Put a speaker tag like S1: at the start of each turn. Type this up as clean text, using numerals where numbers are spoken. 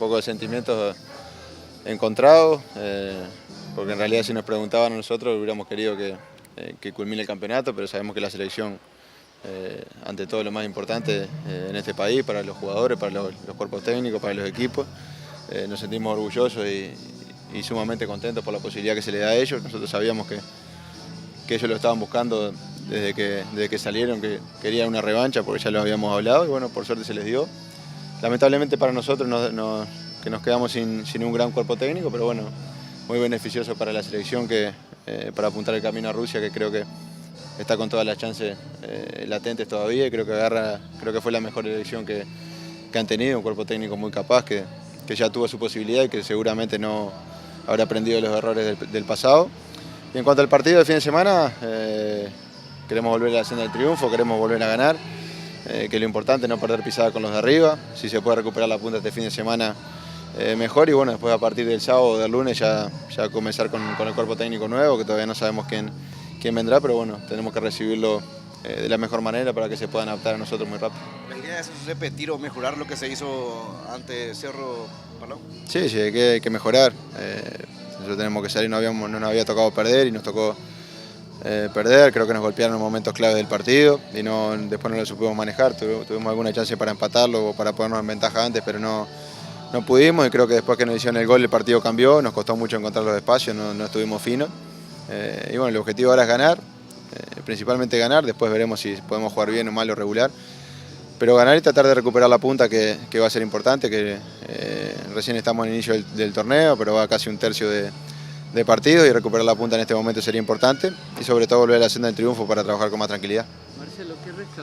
S1: poco de sentimientos encontrados, porque en realidad si nos preguntaban a nosotros hubiéramos querido que culmine el campeonato, pero sabemos que la selección, ante todo lo más importante en este país, para los jugadores, para los cuerpos técnicos, para los equipos, nos sentimos orgullosos y sumamente contentos por la posibilidad que se le da a ellos. Nosotros sabíamos que ellos lo estaban buscando desde que salieron, que querían una revancha porque ya lo habíamos hablado y bueno, por suerte se les dio. Lamentablemente para nosotros que nos quedamos sin un gran cuerpo técnico, pero bueno, muy beneficioso para la selección para apuntar el camino a Rusia, que creo que está con todas las chances latentes todavía y creo que fue la mejor elección que han tenido, un cuerpo técnico muy capaz que ya tuvo su posibilidad y que seguramente no habrá aprendido los errores del pasado. Y en cuanto al partido de fin de semana, queremos volver a la senda del triunfo, queremos volver a ganar, que lo importante es no perder pisada con los de arriba. Si se puede recuperar la punta este fin de semana, mejor, y bueno, después a partir del sábado o del lunes ya comenzar con el cuerpo técnico nuevo, que todavía no sabemos quién vendrá, pero bueno, tenemos que recibirlo de la mejor manera para que se puedan adaptar a nosotros muy rápido.
S2: ¿La idea es repetir o mejorar lo que se hizo ante Cerro Palau?
S1: Sí, hay que mejorar. Nosotros tenemos que salir, no nos había tocado perder y nos tocó perder. Creo que nos golpearon en momentos claves del partido y después no lo supimos manejar. Tuvimos alguna chance para empatarlo o para ponernos en ventaja antes, pero no pudimos, y creo que después que nos hicieron el gol el partido cambió, nos costó mucho encontrar los espacios, no estuvimos finos. Y bueno, el objetivo ahora es ganar, principalmente ganar, después veremos si podemos jugar bien o mal o regular. Pero ganar y tratar de recuperar la punta, que va a ser importante, que recién estamos en el inicio del torneo, pero va casi un tercio de partido, y recuperar la punta en este momento sería importante, y sobre todo volver a la senda del triunfo para trabajar con más tranquilidad.
S3: Marcelo, ¿qué rescató?